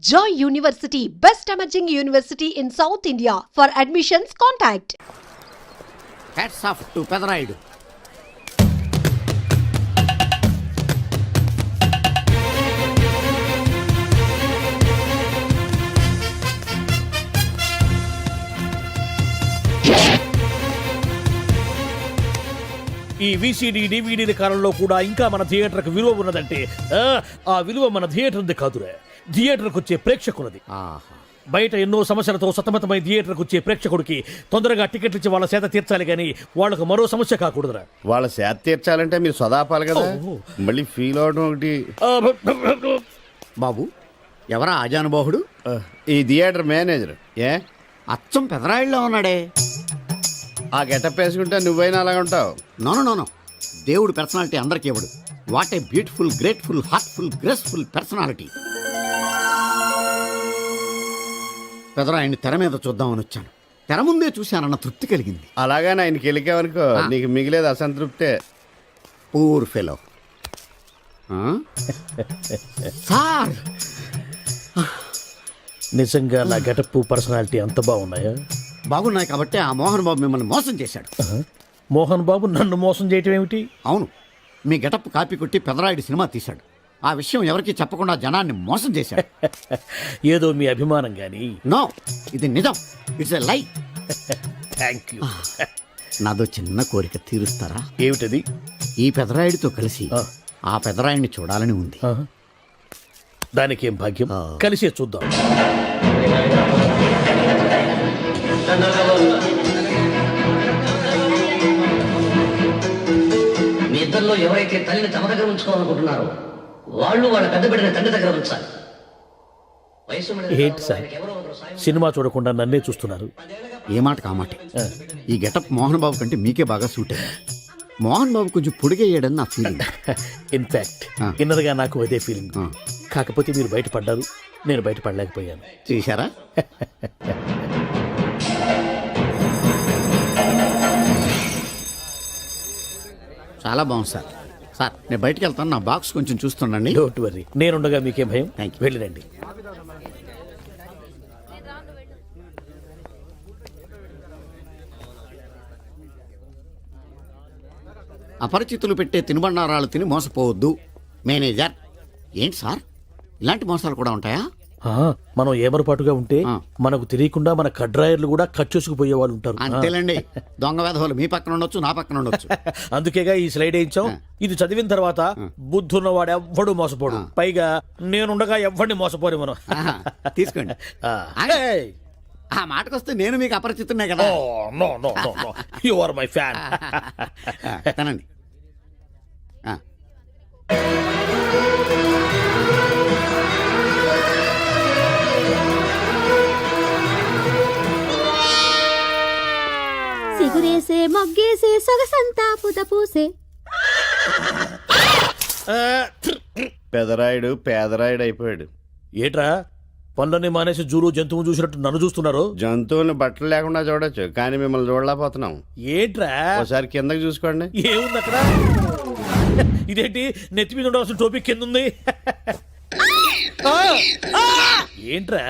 Joy University, best emerging university in South India. For admissions, contact. Hats off to Pedarayudu. ఈ VCD డివిడీల కాలంలో కూడా ఇంకా మన థియేటర్కు విలువ ఉన్నదంటే ఆ విలువ మన థియేటర్ది కాదురా, థియేటర్కు వచ్చే ప్రేక్షకులది. బయట ఎన్నో సమస్యలతో సతమతమై థియేటర్కు వచ్చే ప్రేక్షకుడికి తొందరగా టికెట్లు ఇచ్చి వాళ్ళ సేత తీర్చాలి కానీ వాళ్ళకు మరో సమస్య కాకూడదురా. వాళ్ళ సేత తీర్చాలంటే మీరు సదాపాలి కదా, మళ్ళీ ఫీల్ అవడం ఒకటి. బాబు ఎవరా ఆజానుబాహుడు? ఈ థియేటర్ మేనేజర్. ఏ అచ్చం పెదరాయిల్లో ఉన్నాడే. ఆ గెటప్ వేసుకుంటే నువ్వైనా అలాగ ఉంటావు. నో దేవుడు పర్సనాలిటీ అందరికి ఇవ్వడు. What a beautiful, grateful, heartful, graceful personality. పెదరాయిని తెర మీద చూద్దామని వచ్చాను. తెర ముందే చూశానన్న తృప్తి కలిగింది. అలాగని ఆయనకి వెళ్ళికావనుకో నీకు మిగిలేదు అసంతృప్తే. Poor fellow. సార్ నిజంగా నా గెటప్ పర్సనాలిటీ అంత బాగున్నాయా? బాగున్నాయి కాబట్టి ఆ మోహన్ బాబు మిమ్మల్ని మోసం చేశాడు. మోహన్ బాబు నన్ను మోసం చేయటం ఏమిటి? అవును, మీ గెటప్ కాపీ కొట్టి పెదరాయుడు సినిమా తీశాడు. ఆ విషయం ఎవరికి చెప్పకుండా జనాన్ని మోసం చేశాడు. ఏదో మీ అభిమానం గాని. నో, ఇది నిజం. ఇట్స్ ఎ లై. Thank you. నాదో చిన్న కోరిక తీరుస్తారా? ఏమిటది? ఈ పెదరాయుడితో కలిసి ఆ పెదరాయుడిని చూడాలని ఉంది. దానికేం భాగ్యం, కలిసే చూద్దాం. మీ ఇద్దరిలో ఎవరైతే తల్లిని తమ దగ్గర ఉంచుకోవాలనుకుంటున్నారో వాళ్ళు వాళ్ళ పెద్ద బిడ్డని తండ్రి దగ్గర ఉంచాలి. ఏంటి సార్, సినిమా చూడకుండా నన్నే చూస్తున్నారు? ఏ మాట కామాటే. ఈ గెటప్ మోహన్ బాబు కంటే మీకే బాగా సూట్ అయ్యింది. మోహన్ బాబు కొంచెం పొడిగయ్యాడని నా ఫీలింగ్. ఇన్ఫాక్ట్ ఇన్నర్గా నాకు అదే ఫీలింగ్. కాకపోతే మీరు బయటపడ్డారు, నేను బయటపడలేకపోయాను. చూశారా? చాలా బాగుంది సార్. సార్ నేను బయటికి వెళ్తాను, నా బాక్స్ కొంచెం చూస్తుండండి. డోంట్ వరీ, నేనుండగా మీకేం భయం. Thank you. వెళ్ళిరండి. అపరిచితులు పెట్టే తినుబండారాలు తిని మోసపోవద్దు. మేనేజర్. ఏంటి సార్, ఇలాంటి మోసాలు కూడా ఉంటాయా? మనం ఏమరపాటుగా ఉంటే మనకు తెలియకుండా మన కడ్రాయర్లు కూడా కట్ చేసుకుపోయే వాళ్ళు ఉంటారు. అంతేలేండి, దొంగ వేధవాళ్ళు మీ పక్కన ఉండొచ్చు, నా పక్కన ఉండొచ్చు. అందుకేగా ఈ స్లైడ్ వేయించాం. ఇది చదివిన తర్వాత బుద్ధున్నవాడు ఎవ్వడు మోసపోడు. పైగా నేనుండగా ఎవ్వడిని మోసపోరు మనం. తీసుకోండి. ఆ మాటకొస్తే నేను మీకు అపరిచితున్నే కదా. You are my fan. తనండి. సిగురేసే మొగ్గేసే సొగసంతా పుత పూసే. పెదరాయుడు పేదరాయుడు అయిపోయాడు. ఏట్రా పనులన్నీ మానేసి జూలు జంతువు చూసినట్టు నన్ను చూస్తున్నారు? జంతువుని బట్టలు లేకుండా చూడొచ్చు, కానీ మిమ్మల్ని చూడలేకపోతున్నాం. ఏట్రా ఒకసారి కిందకి చూసుకోండి. ఏముంది అక్కడ? ఇదేంటి నెత్తి మీద ఉండవలసిన టోపిక్ కింద ఉంది? ఏంట్రా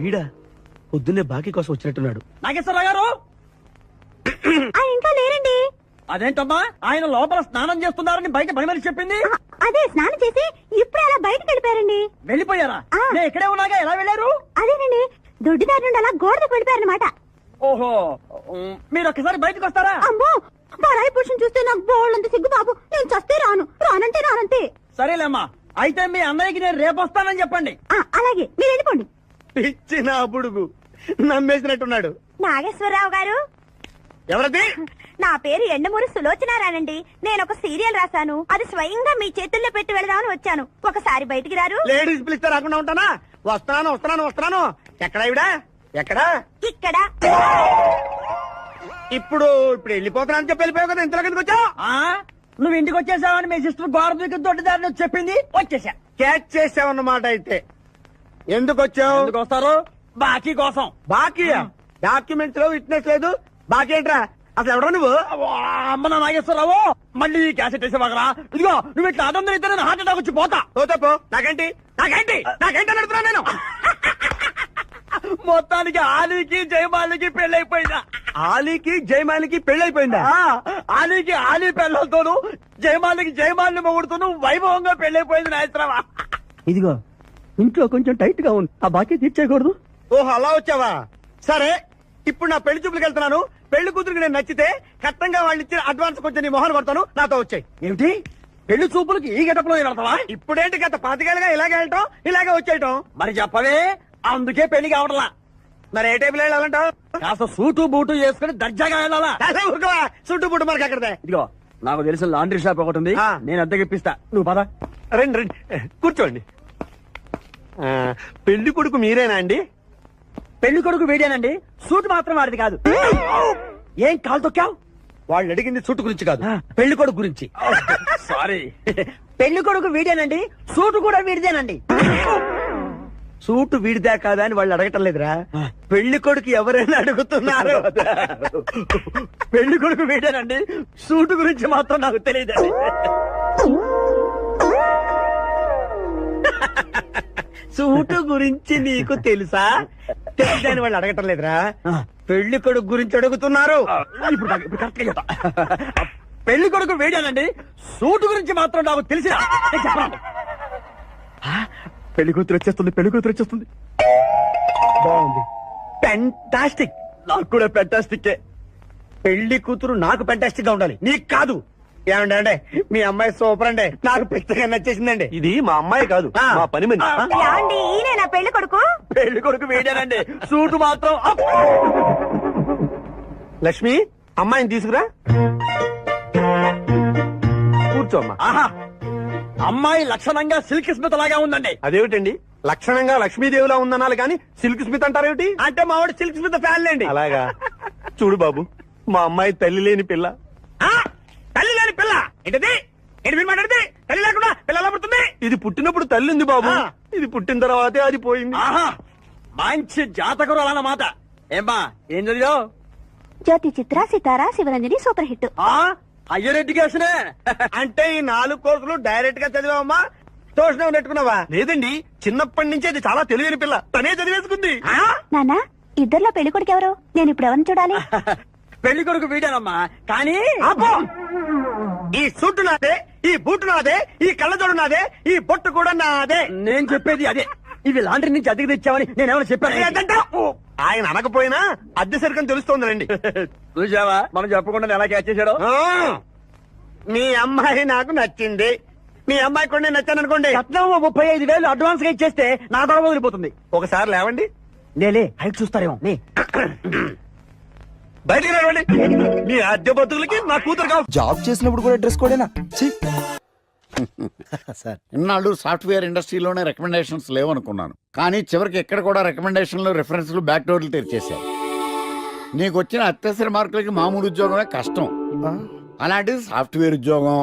వీడా పొద్దున్నే బాకీ కోసం వచ్చినట్టున్నాడు. నాగేశ్వరరావు గారు ఇంకా లేరండి. అదేంటమ్మా, ఆయన లోపల స్నానం చేస్తున్నారని బయట పని మనిషి చెప్పింది. అదే స్నానం చేసి ఇప్పుడు అలా బయటకు వెళ్ళిపోయారండి. వెళ్ళిపోయారా? నేను ఇక్కడే ఉన్నాగా, ఎలా వెళ్ళారు? అదేనండి, దొడ్డిదారి నుండి అలా గోడకు వెళ్ళిపోయారనమాట. ఓహో, మీరు ఒక్కసారి బయటకు వస్తారా? అమ్మో, పరాయి పురుషుని చూస్తే నాకు బోళ్ళంత సిగ్గు బాబు. నేను చస్తే రానంటే రానంతే. సరేలేమ్మా, అయితే మీ అన్నయ్యకి నేను రేపు వస్తానని చెప్పండి. అలాగే, మీరు వెళ్ళిపోండి. ఇచ్చిన బుడుగు నమ్మేసినట్టున్నాడు. నాగేశ్వరరావు గారు. ఎవరది? నా పేరు ఎండమూరి సులోచనారానండి. నేను ఒక సీరియల్ రాశాను, అది స్వయంగా మీ చేతుల్లో పెట్టి వెళదామని వచ్చాను. ఒకసారి బయటికి రారు? లేడీస్ పిలిస్తే రాకుండా ఉంటానా? వస్తున్నాను. ఎక్కడ ఇవిడా? ఎక్కడా? ఇక్కడ. ఇప్పుడు వెళ్ళిపోతున్నా అని చెప్పి వెళ్ళిపోయావు కదా, ఇంతలో కిందకి వచ్చావు. నువ్వు ఇంటికి వచ్చేసావని మీ సిస్టర్ గోడ దూకి దొడ్డిదారిని చెప్పింది, వచ్చేసా. క్యాచ్ చేసావన్నమాట. అయితే ఎందుకు వచ్చావు? ఎందుకు వస్తారు? బాకీ కోసం. బాకీ? డాక్యుమెంట్స్ లో విట్నెస్ లేదు, బాకీ ఏంట్రా? అసలు ఎవడో నువ్వు అమ్మ నా నాగేశ్వరరావు మళ్ళీ ఈ క్యాసెట్ వేసేవాగరా ఇదిగో నువ్వు ఇట్లా అదం ఇద్దరు హార్ట్ అటాక్ వచ్చి పోతా పోతాపో నాకేంటి నాకేంటి నాకేంటి అని అడుగుతున్నా నేను మొత్తానికి ఆలీకి జయమాలికి పెళ్ళైపోయిందా ఆలీకి జయమాలికి పెళ్ళైపోయిందా ఆలీకి ఆలీ పెళ్ళతోను జయమాలికి జయమాలిని మొగుడుతోను వైభవంగా పెళ్ళైపోయింది నాయత్రమా ఇదిగో ఇంట్లో కొంచెం టైట్ గా ఉంది ఆ బాకీ తీర్చేయకూడదు ఓహో అలా వచ్చావా సరే ఇప్పుడు నా పెళ్లి చూపులకు వెళ్తున్నాను పెళ్లి కూతురికి నేను నచ్చితే కట్టంగా వాళ్ళు ఇచ్చిన అడ్వాన్స్ కొంచెం నీ మొహన్ పడతాను నాతో వచ్చాయి ఏమిటి పెళ్లి చూపులకి ఈ గెటప్లో వెళ్తావా ఇప్పుడేంటి గత పాతికేళ్ళగా ఇలాగే వెళ్ళటం ఇలాగే వచ్చేయటం మరి చెప్పవే అందుకే పెళ్లి కావట్లా మరి ఏ టైపులో వెళ్ళాలంటావు కాస్త సూటు బూటు వేసుకుని దర్జాగా వెళ్ళాలా సూటు బూటు మనకి అక్కడదే ఇదిగో నాకు తెలిసిన లాండ్రీ షాప్ ఒకటి ఉంది నేను అద్దెకి ఇప్పిస్తా నువ్వు పద రండి రండి కూర్చోండి పెళ్లి కొడుకు మీరేనా అండి పెళ్లి కొడుకు వీడేనండి సూట్ మాత్రం వాడిది కాదు ఏం కాలు తొక్కావు వాళ్ళు అడిగింది సూట్ గురించి కాదు పెళ్లి కొడుకు గురించి సారీ పెళ్లి కొడుకు వీడేనండి సూట్ కూడా వీడిదేనండి సూటు వీడిదే కాదా అని వాళ్ళు అడగటం లేదురా పెళ్లి కొడుకు ఎవరైనా అడుగుతున్నారు పెళ్లి కొడుకు వీడేనండి సూటు గురించి మాత్రం నాకు తెలియదండి సూటు గురించి నీకు తెలుసా తెలియదని వాళ్ళు అడగటం లేదురా పెళ్లి కొడుకు గురించి అడుగుతున్నారు ఇప్పుడు కరెక్ట్ గా చెప్తా పెళ్లి కొడుకు వేడానండి సూటు గురించి మాత్రం నాకు తెలిసి పెళ్లి కూతురు వచ్చేస్తుంది పెళ్లి కూతురు వచ్చేస్తుంది బాగుంది పెంటాస్టిక్ నాకు కూడా పెంటాస్టిక్ పెళ్లి కూతురు నాకు పెంటాస్టిక్ గా ఉండాలి నీకు కాదు ఏమండి అంటే మీ అమ్మాయి సూపర్ అండి నాకు పెద్దగా నచ్చేసిందండి ఇది మా అమ్మాయి కాదు మా పని మంది ఈయన నా పెళ్లి కొడుకు పెళ్లి కొడుకు వేడానండి సూటు మాత్రం లక్ష్మి అమ్మాయిని తీసుకురా కూర్చోమ్మా ఆహా అమ్మాయి లక్షణంగా సిల్క్ స్మిత్ లాగా ఉందండి అదేమిటండి లక్షణంగా లక్ష్మీదేవిలా ఉందనాలి కానీ సిల్క్ స్మిత్ అంటారేమిటి అంటే మా వాడు సిల్క్ స్మిత్ ఫ్యాన్ లేండి అలాగా చూడు బాబు మా అమ్మాయి తల్లి లేని పిల్ల తల్లి లేని పిల్ల ఏంటది ఏంటి మీరు మాట్లాడితే తల్లి లేకుండా పిల్ల ఎలా పుడుతుంది ఇది పుట్టినప్పుడు తల్లి ఉంది బాబు ఇది పుట్టిన తర్వాతే అది పోయింది మంచి జాతకుడు అన్నమాట ఏమ్మా ఏం చదివావు జ్యోతి చిత్ర సితారా శివరంజని సూపర్ హిట్ హయ్యర్ ఎడ్యుకేషనే అంటే ఈ 4 కోర్సులు డైరెక్ట్ గా చదివావమ్మా ట్యూషన్ నెట్టుకున్నావా లేదండి చిన్నప్పటి నుంచి అది చాలా తెలియని పిల్ల తనే చదివేసుకుంది నాన్న ఇద్దర్లో పెళ్లి కొడుకు ఎవరు నేను ఇప్పుడు ఎవరిని చూడాలి పెళ్లి కొడుకు వీడానమ్మా కానీ ఈ సూటు నాదే ఈ బూటు నాదే ఈ కళ్ళజోడు నాదే ఈ బొట్టు కూడా నాదే నేను చెప్పేది అదే ఇవి లాండ్రీ నుంచి అద్దెకి తెచ్చావని నేనేమైనా చెప్పాను ఆయన అనకపోయినా అద్దె సరికని తెలుస్తోందండి చూసావా మనం చెప్పకుండా ఎలా క్యాచ్ చేశాడు మీ అమ్మాయి నాకు నచ్చింది మీ అమ్మాయి కూడా నేను నచ్చాను అనుకోండి 35,000 అడ్వాన్స్ గా ఇచ్చేస్తే నా దొర వదిలిపోతుంది ఒకసారి లేవండి నేలే హైట్ చూస్తారేమో బయటికి రావండి మీ అద్దె బతుకులకి నా కూతురు కావు జాబ్ చేసినప్పుడు కూడా డ్రెస్ కోడేనా సార్ ఇన్నాళ్ళు సాఫ్ట్వేర్ ఇండస్ట్రీలోనే రికమెండేషన్స్ లేవనుకున్నాను కానీ చివరికి ఎక్కడ కూడా రికమెండేషన్లు రిఫరెన్స్లు బ్యాక్ డోర్లు తెరిచేశారు నీకు వచ్చిన అత్యవసర మార్కులకి మామూలు ఉద్యోగమే కష్టం అలాంటిది సాఫ్ట్వేర్ ఉద్యోగం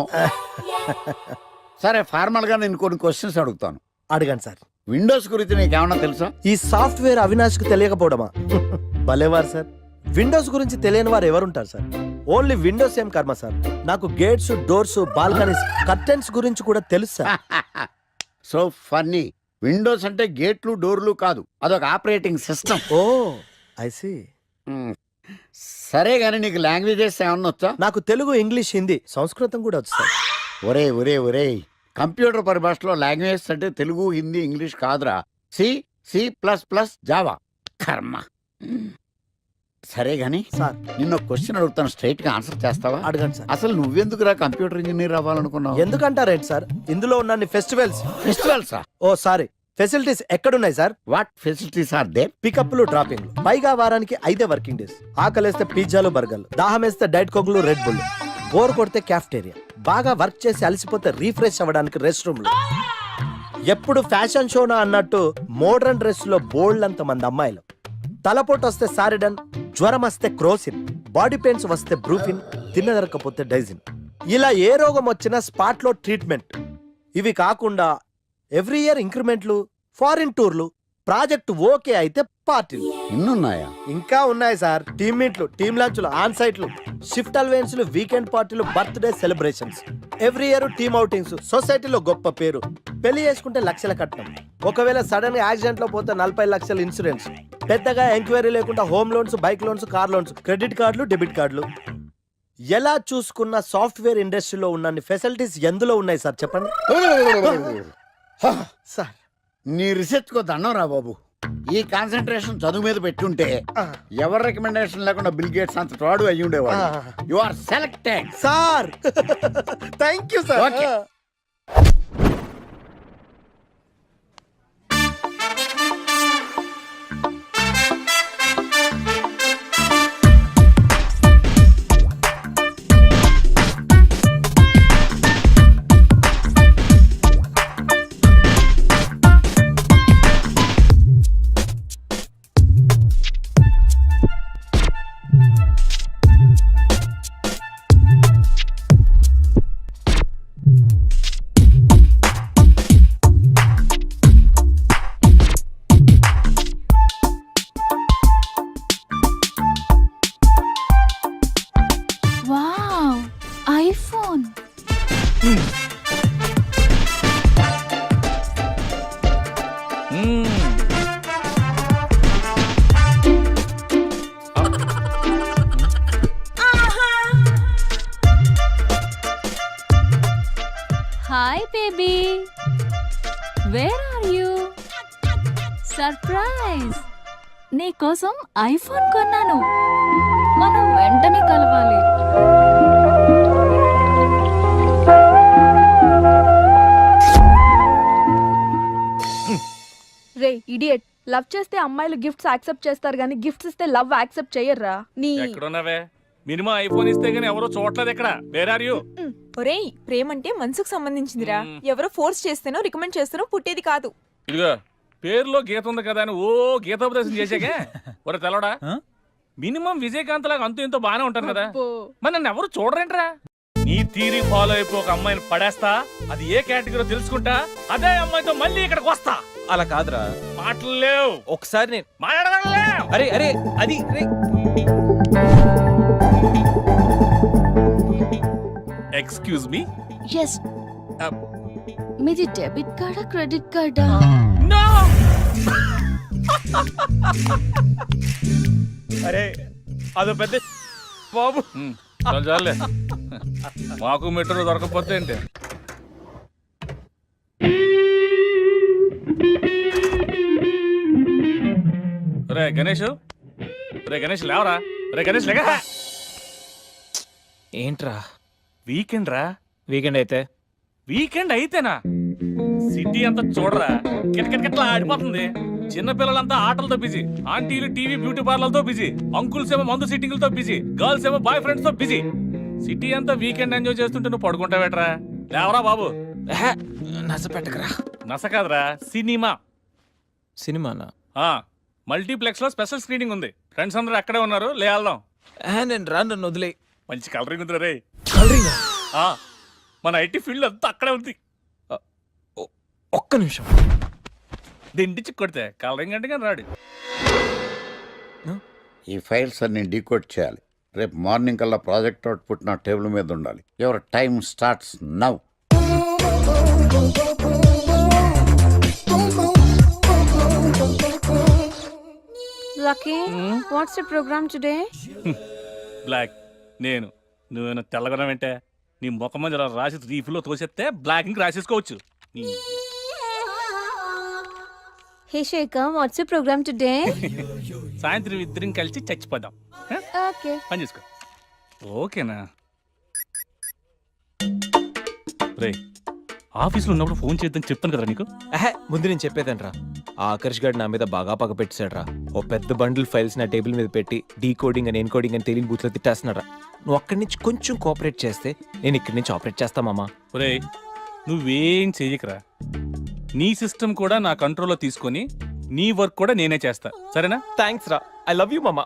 సరే ఫార్మల్ గా నేను కొన్ని క్వశ్చన్స్ అడుగుతాను అడగండి సార్ విండోస్ గురించి నీకేమన్నా తెలుసా ఈ సాఫ్ట్వేర్ అవినాష్ కు తెలియకపోవడమా భలేవారు సార్ విండోస్ గురించి తెలియని వారు ఎవరుంటారు సార్ ఓన్లీ విండోస్ ఏం కర్మ సార్ నాకు గేట్స్ డోర్స్ బాల్కనీస్ కర్టెన్స్ గురించి కూడా తెలుసు సార్ సో ఫన్నీ విండోస్ అంటే గేట్లు డోర్లు కాదు అదొక operating system oh I see సరే గానీ నీకు లాంగ్వేజెస్ ఏమన్నా వచ్చా నాకు తెలుగు ఇంగ్లీష్ హిందీ సంస్కృతం కూడా వచ్చు సార్ ఒరే కంప్యూటర్ పరిభాషలో లాంగ్వేజ్ అంటే తెలుగు హిందీ ఇంగ్లీష్ కాదురా C++ జావా కర్మ సరే గాని సార్ నిన్న క్వశ్చన్ అడుగుతాను స్ట్రైట్ గా ఆన్సర్ చేస్తావా అడగండి సార్ అసలు కంప్యూటర్ ఇంజనీర్ అవ్వాలనుకున్నావు ఎందుకంటారేంటి సార్ ఇందులో ఉన్న ఫెస్టివల్సా ఓ సారీ ఫెసిలిటీస్ ఎక్కడున్నాయి sir what facilities are there పికప్లు డ్రాపింగ్లు పైగా వారానికి 5 వర్కింగ్ డేస్ ఆకలేస్తే పిజ్జాలు బర్గర్లు దాహం వేస్తే డైట్ కోక్లు రెడ్ బుల్ బోర్ కొడితే క్యాఫ్టేరియా బాగా వర్క్ చేసి అలసిపోతే రీఫ్రెష్ అవ్వడానికి రెస్ట్ రూమ్లు ఎప్పుడు ఫ్యాషన్ షోనా అన్నట్టు మోడర్న్ డ్రెస్ లో బోల్డ్ అంత మంది అమ్మాయిలు తలపోటు వస్తే సారిడన్ జ్వరం వస్తే క్రోసిన్ బాడీ పెయిన్స్ వస్తే బ్రూఫిన్ తిన్నదరకపోతే డైజిన్ ఇలా ఏ రోగం వచ్చినా స్పాట్ లో ట్రీట్మెంట్ ఇవి కాకుండా ఎవ్రీ ఇయర్ ఇంక్రిమెంట్లు ఫారిన్ టూర్లు ప్రాజెక్ట్ ఓకే అయితే పార్టీలు. ఇన్నున్నాయా? ఇంకా ఉన్నాయి సార్. టీమ్ మీట్లు, టీమ్ లంచ్లు, ఆన్ సైట్లు, షిఫ్ట్ అలవెన్స్లు, వీకెండ్ పార్టీలు, birthday celebrations, every year team outings, సొసైటీలో గొప్ప పేరు. పెళ్లి చేసుకుంటే లక్షల కట్నం, ఒకవేళ సడన్ గా యాక్సిడెంట్ లో పోతే 40 లక్షల ఇన్సూరెన్స్, పెద్దగా ఎంక్వైరీ లేకుండా home loans, bike loans, car loans, credit కార్డులు, డెబిట్ కార్డులు. ఎలా చూసుకున్న సాఫ్ట్వేర్ ఇండస్ట్రీలో ఉన్న ఫెసిలిటీస్ ఎందులో ఉన్నాయి సార్ చెప్పండి సార్. నీ రీసెర్చ్ కో దండం రా బాబు. ఈ కాన్సన్ట్రేషన్ చదువు మీద పెట్టుంటే ఎవరి రికమెండేషన్ లేకుండా బిల్ గేట్స్ అంత తోడు అయ్యి ఉండేవాడు. You are selected sir. Thank you sir. Okay. Wow, iPhone. Hi baby, where are you? Surprise, నీకోసం ఐఫోన్ కొన్నాను. మనం వెంటనే కలవాలి. రే ఇడియట్, లవ్ చేస్తే అమ్మాయిలు గిఫ్ట్స్ యాక్సెప్ట్ చేస్తారు కానీ గిఫ్ట్స్ ఇస్తే లవ్ యాక్సెప్ట్ చెయ్యర్రా. నీ ఎక్కడున్నావే? మినిమం ఐఫోన్ ఇస్తే గానీ ఎవరో చూడలేదు ఇక్కడ. Where are you? ఒరేయ్, ప్రేమ అంటే మనసుకు సంబంధించిందిరా. ఎవరో ఫోర్స్ చేస్తేనో రికమెండ్ చేస్తేనో పుట్టేది కాదు. ఇదిగో పేరులో గీత ఉంది కదా అని ఓ గీతోపదేశం చేసాకే ఒరే తెలవడా? మినిమం విజయకాంత్ లాగా అంతూ ఇంతో బానే ఉంటాను కదా, మరి నన్ను ఎవరు చూడరేంట్రా? నీ థీరీ ఫాలో అయిపో ఒక అమ్మాయిని పడేస్తా, అది ఏ కేటగిరీ తెలుసుకుంటా, అదే అమ్మాయితో మళ్ళీ ఇక్కడికి వస్తా. అలా కాదురా, మాటలు లేవు. ఒకసారి నేను మాట్లాడగలలేవు. అరే అరే అది ఎక్స్క్యూజ్ మీ. ఎస్, మీది డెబిట్ కార్డా క్రెడిట్ కార్డా? నో. అరే అదో పెద్ద బాబు. చాలే మాకు మెట్రో దొరకపోతే ఏంటి? రే గణేష్, రే గణేష్ లేవరా. రే గణేష్ లేక. ఏంట్రా వీకెండ్ రా. వీకెండ్ అయితే? వీకెండ్ అయితేనా? సిటీ అంతా చూడరా, కిటకిటకిట్లా ఆడిపోతుంది. చిన్నపిల్లలంతా ఆటలతో బిజీ, ఆంటీలు టీవీ బ్యూటీ పార్లర్తో బిజీ, అంకుల్స్ ఏమో మందు సిట్టింగ్లతో బిజీ, గర్ల్స్ ఏమో బాయ్ ఫ్రెండ్స్ తో బిజీ. సిటీ అంతా వీకెండ్ ఎంజాయ్ చేస్తుంటే నువ్వు పడుకుంటావేట్రా? లేవరా బాబు. నస పెట్టకరా. నస కాదురా, సినిమా. సినిమానా? మల్టీప్లెక్స్ లో స్పెషల్ స్క్రీనింగ్ ఉంది. ఫ్రెండ్స్ అందరూ అక్కడే ఉన్నారు, లే వెళ్దాం. నేను రాను, నన్ను వదిలే. మంచి కలరింగ్ ఉంది రే. కలరింగ్? మన ఐటీ ఫీల్డ్ అంతా అక్కడే ఉంది. ఒక్క నిమిషం. దిండిచి కొడితే కలరింగ్ అంటే కానీ రాడు. ఈ ఫైల్స్ అన్ని డీకోడ్ చేయాలి. రేపు మార్నింగ్ కల్లా ప్రాజెక్ట్ అవుట్పుట్ నా టేబుల్ మీద ఉండాలి. Your time starts now. Lucky, what's the programme today? Black. నేను నువ్వేనా తెల్లగొన వెంటే నీ ముఖం మీద ఇలా రాసి రీఫ్లో తోసేస్తే బ్లాక్ ఇంక రాసేసుకోవచ్చు. Hey Shekhar, what's the programme today? సాయంత్రం ఇద్దరం కలిసి చచ్చిపోదాం. ఓకే, పని చేసుకో. ఓకేనా? రే ఆఫీస్లో ఉన్నప్పుడు ఫోన్ చేద్దాం చెప్తాను కదా నీకు. ముందు నేను చెప్పేదనరా, ఆ ఆకర్ష్ గారు నా మీద బాగా పగ పెట్టాడురా. ఓ పెద్ద బండిల్ ఫైల్స్ నా టేబుల్ మీద పెట్టి డీకోడింగ్ అని ఎన్కోడింగ్ అని తెలియని బూత్లో తిట్టేస్తున్నారా. నువ్వు అక్కడి నుంచి కొంచెం కోఆపరేట్ చేస్తే నేను ఇక్కడి నుంచి ఆపరేట్ చేస్తా మామా. రే నువ్వేం చెయ్యకరా. నీ సిస్టమ్ కూడా నా కంట్రోల్లో తీసుకొని నీ వర్క్ కూడా నేనే చేస్తా, సరేనా? థ్యాంక్స్ రా, ఐ లవ్ యూ మామా.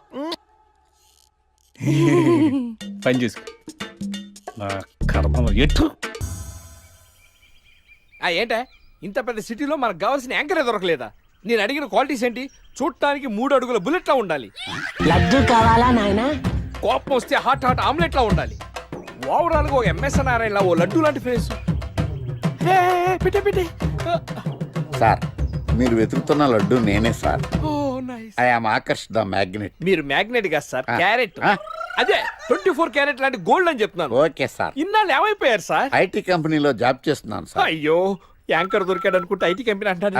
పని చేసుకో. నా కర్మలో ఎటు. ఏంటే ఇంత పెద్ద సిటీలో మనకు కావాల్సిన యాంకరే దొరకలేదా? నేను అడిగిన క్వాలిటీస్ ఏంటి? చూడటానికి 3 అడుగుల బుల్లెట్ లా ఉండాలి, లడ్డు కావాలా నాయనా? కోపం వస్తే హాట్ హాట్ ఆమ్లెట్ లా ఉండాలి, ఓవరాల్ గా ఓ ఎంఎస్ నారాయణ లా ఓ లడ్డు లాంటి ఫేస్. పెట్టే సార్ మీరు వెతుకుతున్న లడ్డు నేనే sir. Oh nice. I am Akarsh the magnet. మీరు మ్యాగ్నెట్ గా సార్, ఆ. క్యారెట్. ఆ. అదే 24 క్యారెట్ లాంటి గోల్డ్ అని చెప్తున్నాను. Okay sir. ఇన్నాళ్ళు ఏమైపోయారు సార్? ఐటీ కంపెనీలో జాబ్ చేస్తున్నాను సార్. అయ్యో, యాంకర్ దొరికాడు అనుకుంటే ఐటీ కంపెనీ అంటారు.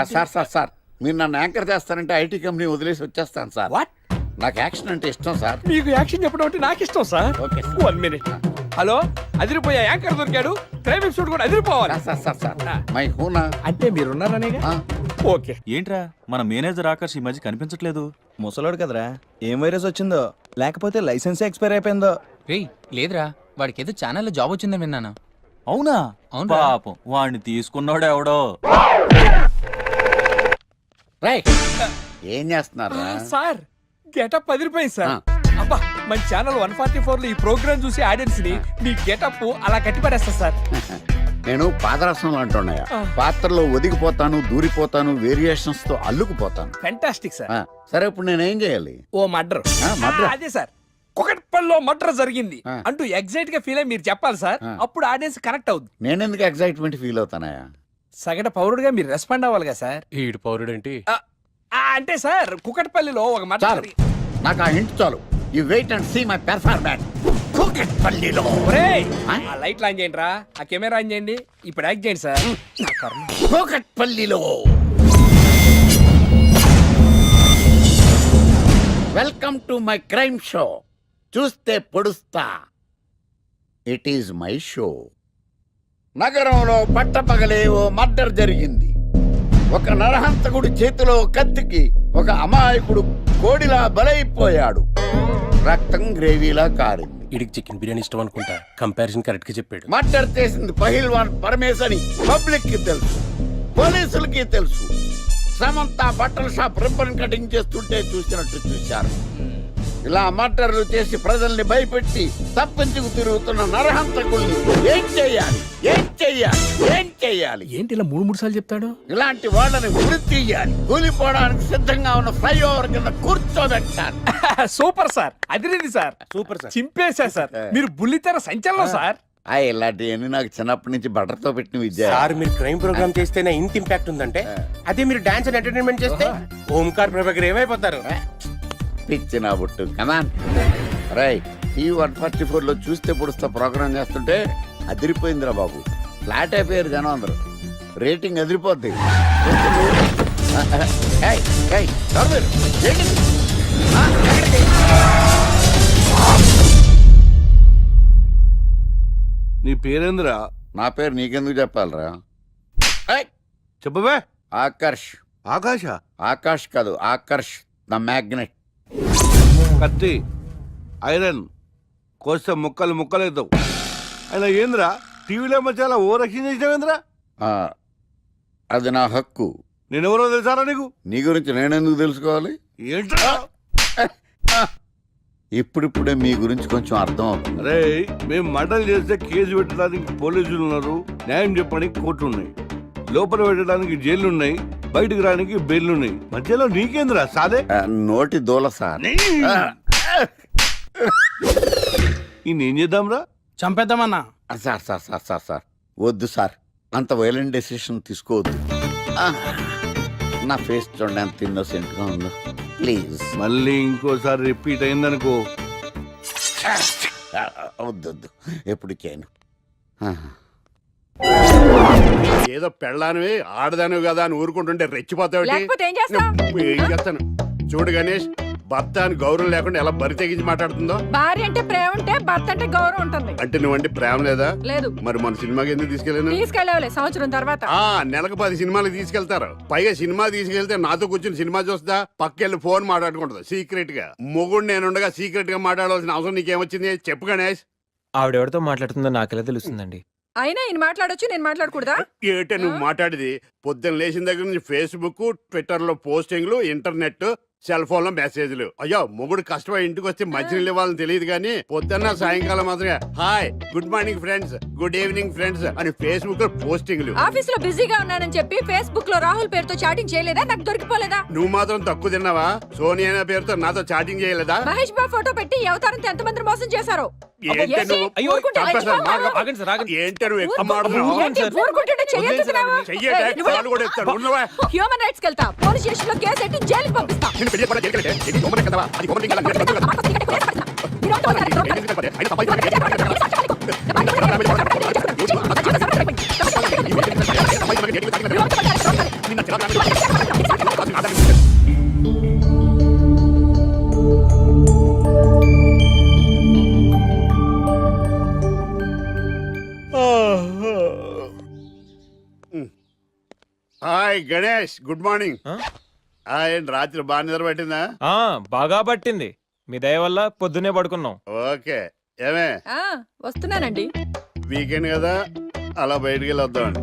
సార్ మీరు నన్ను యాంకర్ చేస్తారంటే ఐటీ కంపెనీ వదిలేసి వచ్చేస్తాను సార్. వాట్? నాకు యాక్షన్ అంటే ఇష్టం సార్. మీకు యాక్షన్ చెప్పడం అంటే నాకు ఇష్టం sir. Okay sir. 1 minute. Hello, అదిరిపోయా యాంకర్ దొరికాడు, క్రైమ్ ఎపిసోడ్ కూడా అదిరిపోవాలి. Sir my హూనా. అంటే మీరున్నారనేగా. ఓకే. ఏంట్రా మన మేనేజర్ ఆకర్ష్ ఈ మధ్య కనిపించట్లేదు? ముసలోడు కదరా, ఏం వైరస్ వచ్చిందో లేకపోతే లైసెన్స్ ఎక్స్పైర్ అయిపోయిందో. రేయ్ లేదురా, వాడికి ఏదో ఛానల్లో జాబ్ వచ్చిందని విన్నాను. అవునా? అవునురా. పాపం వాడిని తీసుకున్నాడు ఎవడో. రైట్ ఏం చేస్తున్నారు సార్ గెటప్ అదిరిపోయింది సార్. అబ్బా, మన ఛానల్ 144 లో ఈ ప్రోగ్రామ్ చూసి ఆడియన్స్ ని మీ గెటప్ అలా కట్టిపడేస్తా సార్. నేను పాదరసం అంటున్నాయా, పాత్రలో ఒదిగిపోతాను, దూరిపోతాను, వేరియేషన్స్ తో అల్లుకుపోతాను. Fantastic sir. సరే ఇప్పుడు నేనేం చేయాలి? ఓ మర్డర్. murder? అదే సార్, కుకట్పల్లిలో మర్డర్ జరిగింది ఆ. అంటూ ఎగ్జైట్ గా ఫీల్ అయ్యి మీరు చెప్పాలి సార్. అప్పుడు ఆడియన్స్ కనెక్ట్ అవుద్ది. నేనెందుకు ఎగ్జైట్మెంట్ ఫీల్ అవుతానయా? సగటు పౌరుడుగా మీరు రెస్పాండ్ అవ్వాలి కదా సార్. ఈడు పౌరుడేంటి? అంటే సార్ కుకట్పల్లిలో ఒక మర్డర్ చాలు, నాకు ఆ హింట్ చాలు. You wait and see my performance. కూకట్పల్లిలో ఆ లైట్ ఆన్ చేయండి రా, ఆ కెమెరా ఆన్ చేయండి, ఇప్పుడు యాక్ట్ చేయండి సార్. కూకట్పల్లిలో welcome to my crime show. చూస్తే పొడుస్తా, ఇట్ ఈజ్ మై షో. నగరంలో పట్టపగలే ఓ మర్డర్ జరిగింది. ఒక నరహంతకుడి చేతిలో కత్తికి ఒక అమాయకుడు కోడిలా బలైపోయాడు. రక్తం గ్రేవీలా కారింది. ఇడికి చికెన్ బిర్యానీ ఇష్టం అనుకుంటా, కంపారిజన్ కరెక్ట్ గా చెప్పాడు. మర్డర్ చేసింది పహిల్వాన్ పరమేశ్ అని పబ్లిక్ కి తెలుసు, పోలీసులకి తెలుసు. సమంత బట్టల షాప్ రిబ్బన్ కటింగ్ చేస్తుంటే చూసినట్టు చూశారు. ఇలా మర్డర్లు చేసి ప్రజల్ని భయపెట్టి తప్పించుకు తిరుగుతున్న నరహంతకుల్ని ఏం చెయ్యాలి, ఏం చెయ్యాలి, ఏం చెయ్యాలి? ఏంటి ఇలా 3 సార్లు చెప్తాడు? ఇలాంటి వాళ్ళని ఉరి తీయాలి. కూలిపోవడానికి సిద్ధంగా ఉన్న ఫ్లైఓవర్ కింద కూర్చోబెట్టాలి. సూపర్ సార్, అదిరింది సార్. సూపర్ సార్, చింపేశా సార్. మీరు బుల్లితెర సంచలనం సార్. ఇలాంటివన్నీ నాకు చిన్నప్పటి నుంచి బట్టర్తో పెట్టిన విద్య. సార్ మీరు క్రైమ్ ప్రోగ్రామ్ చేస్తేనే ఇంత ఇంపాక్ట్ ఉందంటే, అదే మీరు డాన్స్ అండ్ ఎంటర్టైన్మెంట్ చేస్తే ఓంకార్ ప్రభాకర్ ఏమైపోతారు? పిచ్చి నా బుట్టు కమాన్. రైట్, ఈ 144 లో చూస్తే పొడుస్తా ప్రోగ్రామ్ చేస్తుంటే అదిరిపోయిందిరా బాబు. ఫ్లాట్ అయిపోయారు జనం అందరూ. రేటింగ్ అదిరిపోద్ది. ఏయ్, ఏయ్, ఎవరు మీరు? ఏంటి? ఎక్కడికి? నీ పేరేంద్రా? నా పేరు నీకెందుకు చెప్పాలరా? చెప్పవే. ఆకర్ష్. ఆకాశ? ఆకాష్ కాదు, ఆకర్ష్ ద మ్యాగ్నెట్. కత్తి, ఐరన్ కోస్తే ముక్కలు ముక్కలేద్దావు. అయినా ఏంద్రా టీవీలో మధ్య ఓ రక్షణ చేసినావేంద్రా? అది నా హక్కు. నేనెవరో తెలుసారా నీకు? నీ గురించి నేనెందుకు తెలుసుకోవాలి? ఏంట్రా? ఇప్పుడిప్పుడే మీ గురించి కొంచెం అర్థం అవుతుంది. అరే, మేము మర్డర్ చేస్తే కేసు పెట్టడానికి పోలీసులు ఉన్నారు, న్యాయం చెప్పడానికి కోర్టు ఉన్నాయి, లోపల పెట్టడానికి జైలు ఉన్నాయి, బయటకు రానికి బెయిల్ ఉన్నాయి. మధ్యలో నీకేంద్రా సాదే? నోటి దూల సార్. ఈయనేం చేద్దాంరా? చంపేద్దామన్నా. Sir sir sir sir sir వద్దు సార్, అంత వైలెంట్ డెసిషన్ తీసుకోవద్దు. నా ఫేస్ చూడండి ఎంత ఇన్నోసెంట్ గా ఉందో. ప్లీజ్ మళ్ళీ ఇంకోసారి రిపీట్ అయిందనుకో. వద్దొద్దు, ఎప్పటికేను. ఏదో పెళ్ళానివి ఆడదానివి కదా అని ఊరుకుంటుంటే రెచ్చిపోతావు. ఏం చేస్తాను చూడు గణేష్, భర్త అని గౌరవం లేకుండా ఎలా బరి తెగించి మాట్లాడుతుందో. భార్య అంటే ప్రేమ ఉంటే భర్త అంటే గౌరవం ఉంటుంది. అంటే నువ్వంటే ప్రేమ లేదా? లేదు. మరి మన సినిమాకి ఎందుకు తీసుకెళ్ళాను? తీసుకెళ్ళవలే సంవత్సరం తర్వాత. నెలకు 10 సినిమాలకు తీసుకెళ్తారు. పైగా సినిమా తీసుకెళ్తే నాతో కూర్చుని సినిమా చూస్తా, పక్కెళ్ళి ఫోన్ మాట్లాడుకుంటుంది సీక్రెట్ గా. మొగుడు నేనుండగా సీక్రెట్ గా మాట్లాడాల్సిన అవసరం నీకేమొచ్చింది చెప్పు గణేష్. ఆవిడెవరితో మాట్లాడుతుందో నాకెలా తెలుస్తుందండి? అయినా ఈయన మాట్లాడొచ్చు, నేను మాట్లాడకూడదా? ఏటే నువ్వు మాట్లాడేది? పొద్దున్న లేచిన దగ్గర నుంచి ఫేస్బుక్, ట్విట్టర్ లో పోస్టింగ్లు, ఇంటర్నెట్, సెల్ ఫోన్ లో మెసేజ్లు. అయ్యో మొగుడు కష్టమై ఇంటికి వస్తే మంచినీళ్ళు ఇవ్వాలని తెలియదు కానీ పొద్దున్న సాయంకాలం మాత్రమే hi good morning friends, good evening friends అని ఫేస్బుక్ లో పోస్టింగ్లు. ఆఫీస్ లో బిజీగా ఉన్నానని చెప్పి ఫేస్బుక్ లో రాహుల్ పేరుతో చాటింగ్ చేయలేదా? నాకు దొరికిపోలేదా? నువ్వు మాత్రం తక్కువ తిన్నావా? సోనియా అనే పేరుతో నాతో చాటింగ్ చేయలేదా? మహేష్ బాబు ఫోటో పెట్టి ఈ అవతారంతో ఎంతమంది మోసం చేశారు? ఏంటి నువ్వు? అయ్యో, చంపేస్తాను. ఆగండి సార్, ఆగండి. ఏంటి నువ్వు ఎక్కువ మాట్లాడుతున్నావు? చెయ్యటే కాలు కూడా ఎత్తాను. ఉన్నవా? హ్యూమన్ రైట్స్ కెళ్తా, పోలీస్ స్టేషన్ లో కేసు ఎట్టి జైలుకి పంపిస్తా. నిన్ను పెళ్లి చేసుకోవడానికి జైలుకి వెళ్తే, ఇది గవర్నమెంట్ కదా? అది గవర్నమెంట్ కదా? నేను చెప్తాను కదా. అయినా హాయ్ గణేష్, గుడ్ మార్నింగ్. ఏంటి రాత్రి బాగా నిద్ర పట్టిందా? బాగా పట్టింది. మీ దయ వల్ల పొద్దునే పడుకున్నాం. ఓకే. ఏమే వస్తున్నానండి. వీకెండ్ కదా, అలా బయటికి వెళ్ళి వద్దామండి.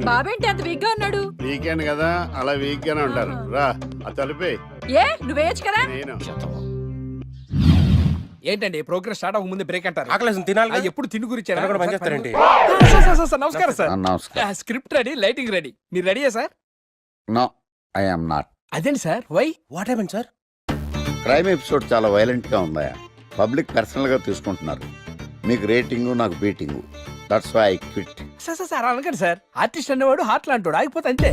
బాబేంటి అంత వీక్ గా ఉన్నాడు? వీకెండ్ కదా, అలా వీక్ గానే ఉంటారు. రా ఆ తలిపే. ఏ నువ్వేయచ్చు కదా? నేను ఏంటండి ప్రోగ్రెస్ స్టార్ట్ అవ్వక ముందే బ్రేక్ అంటారు? ఆకలేసం తినాలి. ఎప్పుడు తిని గురించి పనిచేస్తారండి. నమస్కారం సార్. నమస్కారం. Script ready, lighting ready. మీరు రెడీయా sir? No, I am not. అదేంటి sir, why? What happen sir? Crime episode చాలా వైలెంట్ గా ఉందా? పబ్లిక్ పర్సనల్ గా తీసుకుంటున్నారు. మీకు రేటింగ్, నాకు beating. That's why I quit. Sir అనకండి సార్. ఆర్టిస్ట్ అనేవాడు హార్ట్ లాంటాడు, ఆగిపోతే అంతే.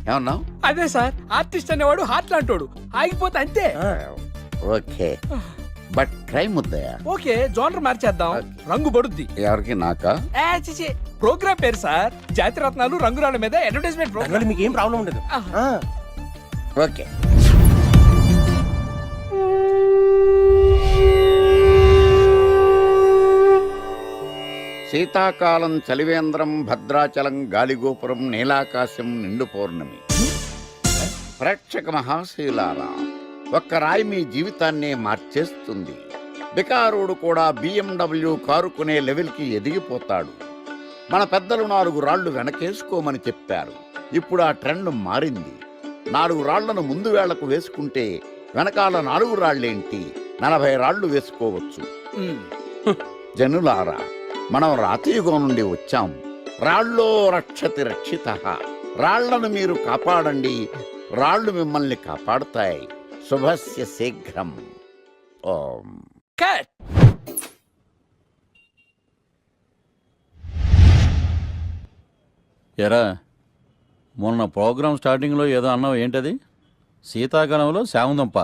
ఏమన్నావు? అదే సార్, ఆర్టిస్ట్ అనేవాడు హార్ట్ లాంటాడు, ఆగిపోతే అంతే. ఓకే, బట్ క్రైమ్ వద్దయా? ఓకే, జోనర్ మార్చేద్దాం. రంగు పడుద్ది. ఎవరికి? నాకా? ప్రోగ్రామ్ పేరు సార్ జాతి రత్నాలు రంగురాళ్ళ మీద అడ్వర్టైజ్మెంట్ ప్రోగ్రామ్. మీకు ఏం ప్రాబ్లం ఉండదు. ఓకే. శీతాకాలం చలివేంద్రం, భద్రాచలం గాలిగోపురం, నీలాకాశం, నిండు పౌర్ణమి. ప్రేక్షక మహాశీలారా, ఒక్క రాయి మీ జీవితాన్నే మార్చేస్తుంది. బికారోడు కూడా BMW కారు కొనే లెవెల్కి ఎదిగిపోతాడు. మన పెద్దలు 4 రాళ్లు వెనకేసుకోమని చెప్పారు. ఇప్పుడు ఆ ట్రెండ్ మారింది. 4 రాళ్లను ముందు వేళ్లకు వేసుకుంటే వెనకాల 4 రాళ్లేంటి 40 రాళ్లు వేసుకోవచ్చు. జనులారా, మనం రాతియుగం నుండి వచ్చాం. రాళ్ళో రక్షతి రక్షితః. రాళ్లను మీరు కాపాడండి, రాళ్లు మిమ్మల్ని కాపాడుతాయి. శుభస్య శీఘ్రం. ఓం. కట్. ఎరా, మొన్న ప్రోగ్రామ్ స్టార్టింగ్లో ఏదో అన్నావు, ఏంటది? శీతాకాలంలో శామదుంప.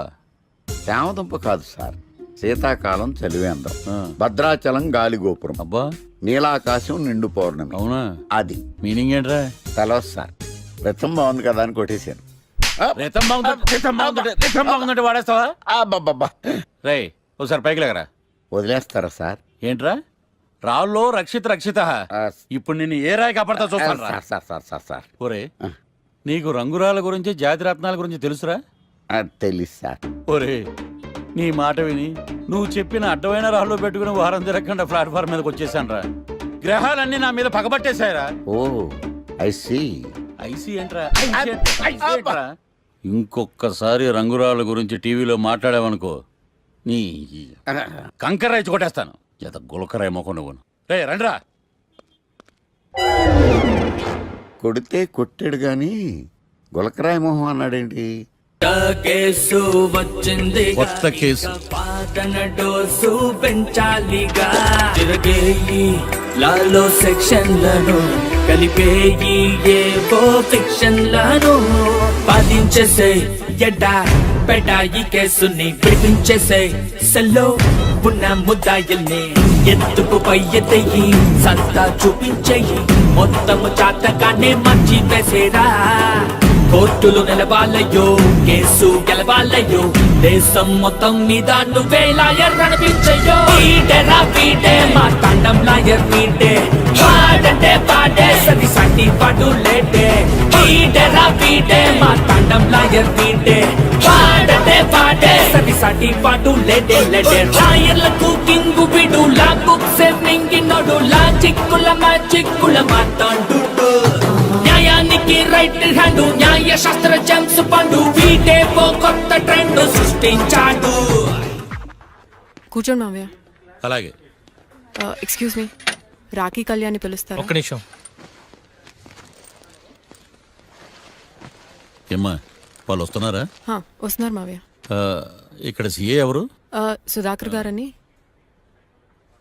శామదుంప కాదు సార్, శీతాకాలం చలివేంద్రం, భద్రాచలం గాలిగోపురం, అబ్బా నీలాకాశం, నిండు పౌర్ణమి. అవునా? అది మీనింగ్ ఏంట్రా? తెలవదు సార్. రతం బాగుంది కదా అని కొట్టేశాను. వాడేస్తావా? రే, ఒకసారి పైకి లేకరా. వదిలేస్తారా సార్? ఏంట్రా? రాళ్ళో రక్షిత రక్షిత. ఇప్పుడు నేను ఏ రాయి కాపాడతా చూస్తాను. సార్ ఒరే, నీకు రంగురాల గురించి, జాతి రత్నాల గురించి తెలుసురా? తెలుసు సార్. ఒరే, నీ మాట విని నువ్వు చెప్పిన అడ్డమైన రాళ్ళు పెట్టుకుని వారం తిరగకుండా ప్లాట్ఫామ్ మీదకి వచ్చేసాను రా. గ్రహాలన్నీ నా మీద పగబట్టేశాయరా. ఓ ఐసీ. ఐసీ ఏంట్రా? ఇంకొక్కసారి రంగురాళ్ళ గురించి టీవీలో మాట్లాడావనుకో, నీ కంకర్రాయి కొట్టేస్తాను. జత గులకరాయి మొక్క నువ్వు. రే రండ్రా. కొడితే కొట్టాడు గాని గులకరాయి మొహం అన్నాడేంటి? కేసు వచ్చింది, కొత్త కేసు. డోసు పెంచాలిగా. తిరగేయి లాలో సెక్షన్లను, కలిపేయి ఏవో ఫిక్షన్లను. బాధించేసే ఎడా పెడా ఈ కేసుని విడిపించేసే. సెల్లో ఉన్న ముద్దాయిల్ని ఎత్తుకు పై ఎత్తయి, సత్తా చూపించేయి. మొత్తము చాతకానే మంచి వేసేరా. కోర్టులు నిలవాలయ్యో, కేసు గెలవాలయ్యో. దేశం మొత్తం మీద నువ్వే లాయర్ నడిపించయ్యో. వీడేరా వీడే మా తండం లాయర్ వీడే. వాడంటే వాడే సరి సాటి పాటు లేడే. వీడేరా వీడే మా తండం లాయర్ వీడే. వాడంటే వాడే సరి సాటి పాటు లేడే లేడే. లాయర్లకు కింగు విడు, లా బుక్స్ మింగినోడు. లా చిక్కుల మా చిక్కుల మాతాడు. న్యాయానికి రైట్ హ్యాండ్ న్యాయ శాస్త్ర జేమ్స్ పండు వీటే ఓ కొత్త ట్రెండ్ సృష్టించాడు. కూర్చోండి మావయ్య. అలాగే. ఎక్స్క్యూజ్ మీ, రాఖీ కళ్యాణ్ పిలుస్తారు. ఒక్క నిమిషం. ఏమ్మా వాళ్ళు వస్తున్నారా? వస్తున్నారు మావయ్య. ఇక్కడ సీఏ ఎవరు? సుధాకర్ గారని.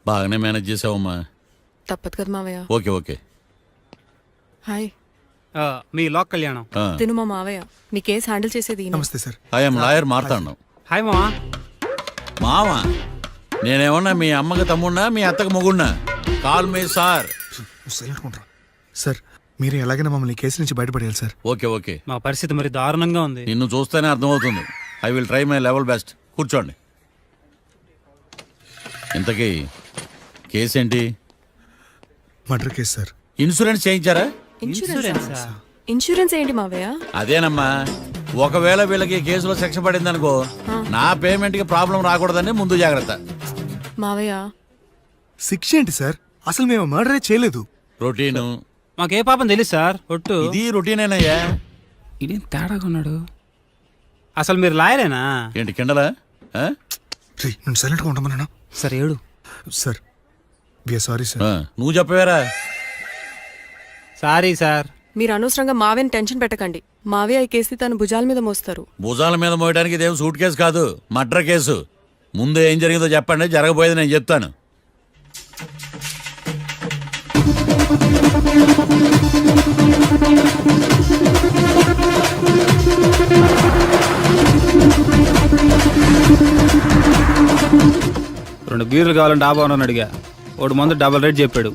బాగానే మేనేజ్ చేసావమ్మా. తప్పదు కదా మావయ్య. Okay okay. హాయ్. మీ లాక్ కళ్యాణం. తిను మా మావయ్య. మీ కేసు హ్యాండిల్ చేసేది ఈయన. నమస్తే సార్. ఐఎమ్ లాయర్ మాట్లాడినాం. హాయ్ మావా. మావా నేనేమన్నా మీ అమ్మకి తమ్ముడినా మీ అత్తకి మొగుడినా? కాల్ మీ సార్. సార్ మీరు ఎలాగైనా మమ్మల్ని కేసు నుంచి బయటపడేయాలి సార్. Okay okay. మా పరిస్థితి మరి దారుణంగా ఉంది. నిన్ను చూస్తేనే అర్థమవుతుంది. I will try my level best. కూర్చోండి. ఇంతకీ కేసు ఏంటి? Murder case sir. ఇన్సూరెన్స్ చేయించారా? ఇన్సూరెన్స్ ఏంటి మావయ్య? అదేనమ్మా, ఒకవేళ వీళ్ళకి కేసులో శిక్ష పడిందనుకో నా పేమెంట్ కి ప్రాబ్లం రాకూడదని ముందు జాగ్రత్త. మావయ్య శిక్ష ఏంటి సార్? అసలు మేము మర్డరే చేయలేదు. రొటీను. మాకే పాపం తెలుసు సార్. ఒట్టు ఇది రొటీనేనయ్యా. ఇదేం తేడాగా ఉన్నాడు. అసలు మీరు లాయరేనా? ఏంటి కిండలా? నేను సైలెంట్గా ఉంటామన్నా. సరే ఏడు. Sir we are sorry sir. నువ్వు చెప్పవేరా? Sorry sir. మీరు అనవసరంగా మావయ్యని టెన్షన్ పెట్టకండి. మావయ్య ఈ కేసు తన భుజాల మీద మోస్తారు. భుజాల మీద మోయడానికి ఇదేం సూట్ కేసు కాదు, మర్డర్ కేసు. ముందు ఏం జరిగిందో చెప్పండి, జరగబోయేది నేను చెప్తాను. రెండు బీర్లు కావాలని డాబా అని అడిగా. ఒకటి మందు డబల్ రేట్ చెప్పాడు.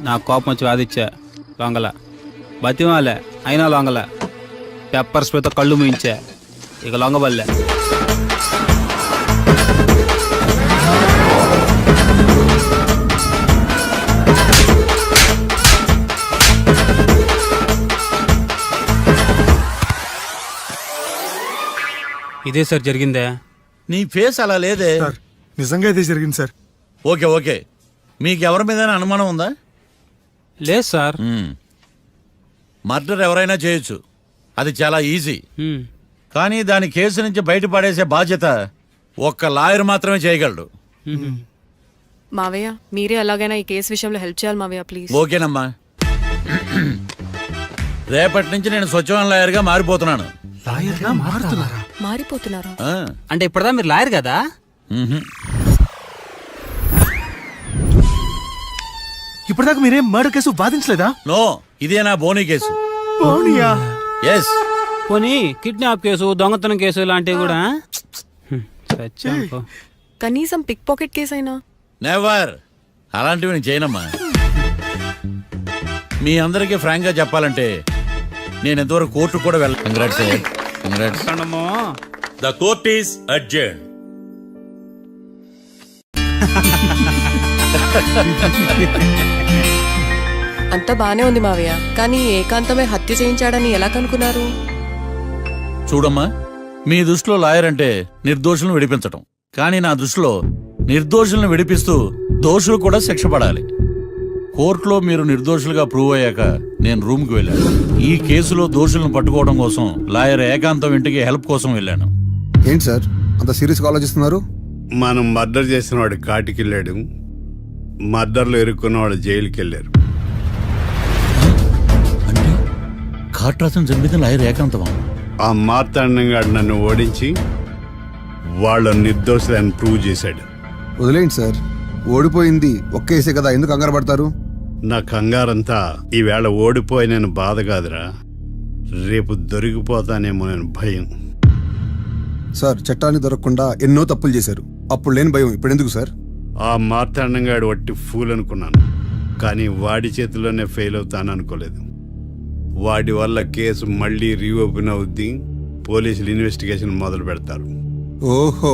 నాకు కోపం వచ్చి వాదిచ్చా. లొంగల బతిమాలే, అయినా లొంగల. పెప్పర్ స్ప్రేతో కళ్ళు మూయించా. ఇక లొంగబల్లే. ఇదే సార్ జరిగిందే. నీ ఫేస్ అలా లేదే. సార్ నిజంగా ఇదే జరిగింది సార్. Okay okay. మీకు ఎవరి మీద అనుమానం ఉందా? లేదు సార్. మర్డర్ ఎవరైనా చేయొచ్చు, అది చాలా ఈజీ. కానీ దాని కేసు నుంచి బయటపడేసే బాధ్యత ఒక్క లాయర్ మాత్రమే చేయగలడు. మావయ్య మీరే ఎలాగైనా ఈ కేసు విషయంలో హెల్ప్ చేయాలి మావయ్య ప్లీజ్. ఓకేనమ్మా. రేపటి నుంచి నేను స్వచ్ఛమైన లాయర్గా మారిపోతున్నాను. మారిపోతున్నారా? అంటే ఇప్పుడుదా మీరు లాయర్ కదా? ఇప్పటిదాకా మీరేం మర్డర్ కేసు వాదించలేదా? నో, ఇదే నా బోనీ కేసు. ఎస్. పోనీ కిడ్నాప్ కేసు, దొంగతనం కేసు ఇలాంటివి కూడా. కనీసం పిక్ పాకెట్ కేసు అయినా? నెవర్. అలాంటివి నేను చేయనమ్మా. మీ అందరికీ ఫ్రాంక్ గా చెప్పాలంటే నేను ఎంతవరకు కోర్టు కూడా వెళ్ళ. Congrats. The court is adjourned. అంతా బానే ఉంది మావయ్య, కానీ ఏకాంతమే హత్య చేయించాడని ఎలా కనుక్కున్నారు? చూడమ్మా, మీ దృష్టిలో లాయర్ అంటే నిర్దోషులను విడిపించటం, కానీ నా దృష్టిలో నిర్దోషులను విడిపిస్తూ దోషులు కూడా శిక్ష పడాలి. కోర్టులో మీరు నిర్దోషులుగా ప్రూవ్ అయ్యాక నేను రూమ్కి వెళ్ళాను. ఈ కేసులో దోషులను పట్టుకోవడం కోసం లాయర్ ఏకాంతం ఇంటికి హెల్ప్ కోసం వెళ్ళాను. ఏంటి సార్ అంత సీరియస్ గా ఆలోచిస్తున్నారు? మనం మర్డర్ చేసిన వాడు కాటికి వెళ్ళాడు, మర్డర్లో ఇరుక్కున్న వాడు జైలుకి వెళ్ళారు. అంటే కాట్రాసన్ చంపితే లాయర్ ఏకాంతమా? ఆ మార్తాండంగా నన్ను ఓడించి వాళ్ళ నిర్దోషులని ప్రూవ్ చేశాడు. వదిలేండి సార్, ఓడిపోయింది ఒక్కేసే కదా, ఎందుకు కంగారు పడతారు? నా కంగారంతా ఈవేళ ఓడిపోయి నేను బాధ కాదురా, రేపు దొరికిపోతానేమో నేను భయం. సార్ చట్టాన్ని దొరకకుండా ఎన్నో తప్పులు చేశారు, అప్పుడు లేని భయం ఇప్పుడు ఎందుకు సార్? ఆ మార్తాండంగాడు వట్టి ఫూల్ అనుకున్నాను, కానీ వాడి చేతిలోనే ఫెయిల్ అవుతాను అనుకోలేదు. వాడి వల్ల కేసు మళ్ళీ రీఓపెన్ అవుద్ది, పోలీసులు ఇన్వెస్టిగేషన్ మొదలు పెడతారు. ఓహో,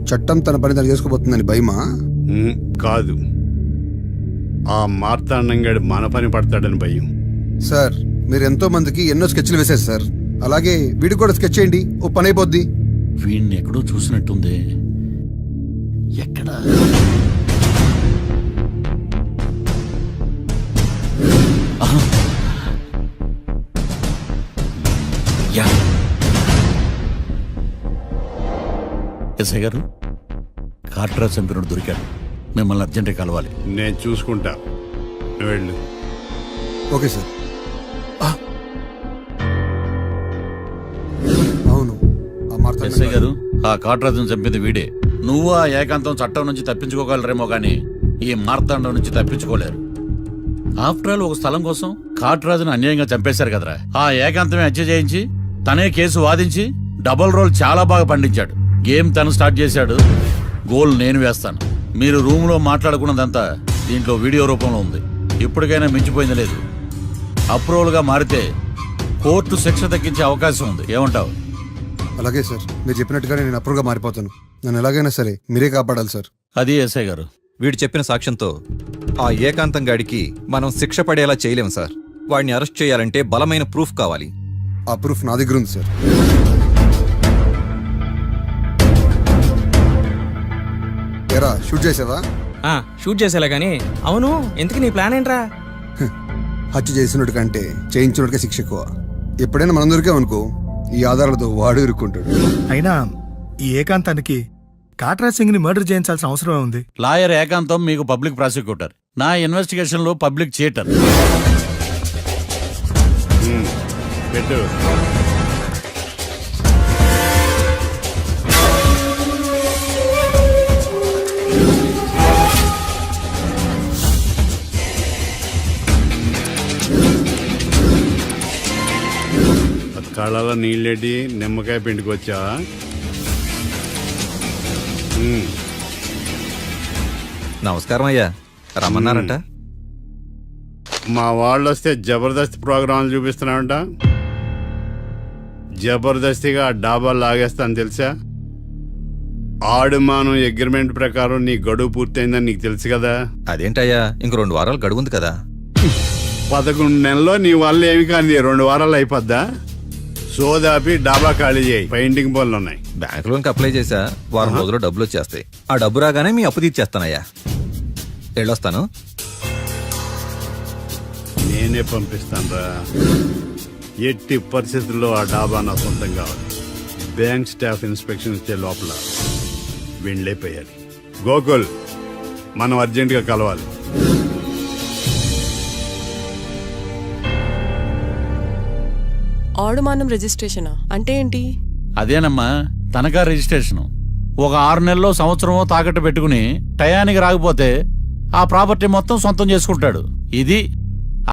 చట్టం తన పని తను చేసుకోబోతుందని భయమా? కాదు, ఆ మార్తాండంగాడు మన పని పడతాడని భయం. సార్ మీరు ఎంతో మందికి ఎన్నో స్కెచ్లు వేశారు సార్, అలాగే వీడికి కూడా స్కెచ్ చేయండి, ఓ పని అయిపోద్ది. వీడిని ఎక్కడో చూసినట్టుంది. ఎక్కడా? ఎస్ఐ గారు, కాట్రా చంపినోడు దొరికాడు. మిమ్మల్ని అర్జెంట్గా కలవాలి. నేను చూసుకుంటా, నువ్వు వెళ్ళు. Okay sir. అవును, ఎస్ఐ గారు, ఆ కాట్రాజును చంపింది వీడే. నువ్వు ఆ ఏకాంతం చట్టం నుంచి తప్పించుకోగలరేమో కానీ ఈ మార్తాండం నుంచి తప్పించుకోలేరు. ఆఫ్టర్ ఆల్ ఒక స్థలం కోసం కాట్రాజును అన్యాయంగా చంపేశారు కదరా. ఆ ఏకాంతమే హత్య చేయించి తనే కేసు వాదించి డబుల్ రోల్ చాలా బాగా పండించాడు. గేమ్ తను స్టార్ట్ చేశాడు, గోల్ నేను వేస్తాను. మీరు రూమ్లో మాట్లాడుకున్నదంతా దీంట్లో వీడియో రూపంలో ఉంది. ఇప్పటికైనా మించిపోయింది లేదు. అప్రూవల్గా మారితే కోర్టు శిక్ష తగ్గించే అవకాశం ఉంది. ఏమంటావు? అలాగే సార్, మీరు చెప్పినట్టుగానే నేను అప్రూవ్గా మారిపోతాను. నన్ను ఎలాగైనా సరే మీరే కాపాడాలి సార్. అది ఎస్ఐ గారు. వీడు చెప్పిన సాక్ష్యంతో ఆ ఏకాంతం గాడికి మనం శిక్ష పడేలా చేయలేం సార్. వాడిని అరెస్ట్ చేయాలంటే బలమైన ప్రూఫ్ కావాలి. ఆ ప్రూఫ్ నా దగ్గర ఉంది సార్. ఎరా, షూట్ చేసావా? షూట్ చేసేలా గానీ. అవును, ఎందుకు నీ ప్లాన్ ఏంట్రా? హత్య చేసినట్టు కంటే చేయించినట్టుగా శిక్ష ఎక్కువ. ఎప్పుడైనా మనం దొరికామనుకో, ఈ ఆధారాలతో వాడు ఇరుక్కుంటాడు. అయినా ఈ ఏకాంతానికి కాట్రాజ్ సింగ్ ని మర్డర్ చేయించాల్సిన అవసరమే ఉంది. లాయర్ ఏకాంతం మీకు పబ్లిక్ ప్రాసిక్యూటర్. నా ఇన్వెస్టిగేషన్ లో పబ్లిక్ చీటర్. పెట్టు. కళ్ళలో నీళ్ళేటి నిమ్మకాయ పిండుకొచ్చావా? నమస్కారం అయ్యా, రమ్మన్నారంట. మా వాళ్ళు వస్తే జబర్దస్త్ ప్రోగ్రాంలు చూపిస్తున్నావంట. జబర్దస్తిగా డాబాలు లాగేస్తాను తెలుసా? ఆడుమానం అగ్రిమెంట్ ప్రకారం నీ గడువు పూర్తయిందని నీకు తెలుసు కదా. అదేంటయ్యా, ఇంక 2 వారాలు గడువుంది కదా. 11 నెలల్లో నీ వల్ల ఏమి కానీ 2 వారాలు అయిపోద్దా? సోదాపి డాబా ఖాళీ చేయి, పెయింటింగ్ పనులు ఉన్నాయి. బ్యాంక్ లోన్కి అప్లై చేశా, వారం రోజుల్లో డబ్బులు వచ్చేస్తాయి. ఆ డబ్బు రాగానే మీ అప్పు తీర్చేస్తానయ్యా. వెళ్ళొస్తాను. నేనే పంపిస్తాను రా. ఎట్టి పరిస్థితుల్లో ఆ డాబా నా సొంతం కావాలి. బ్యాంక్ స్టాఫ్ ఇన్స్పెక్షన్ ఇచ్చే లోపల వెళ్ళైపోయాలి. గోకుల్, మనం అర్జెంటుగా కలవాలి. ఆడుమానం రిజిస్ట్రేషన్ అంటే ఏంటి? అదేనమ్మా, తనఖా రిజిస్ట్రేషన్. ఒక 6 నెలల్లో సంవత్సరమో తాకట్టు పెట్టుకుని టయానికి రాకపోతే ఆ ప్రాపర్టీ మొత్తం సొంతం చేసుకుంటాడు. ఇది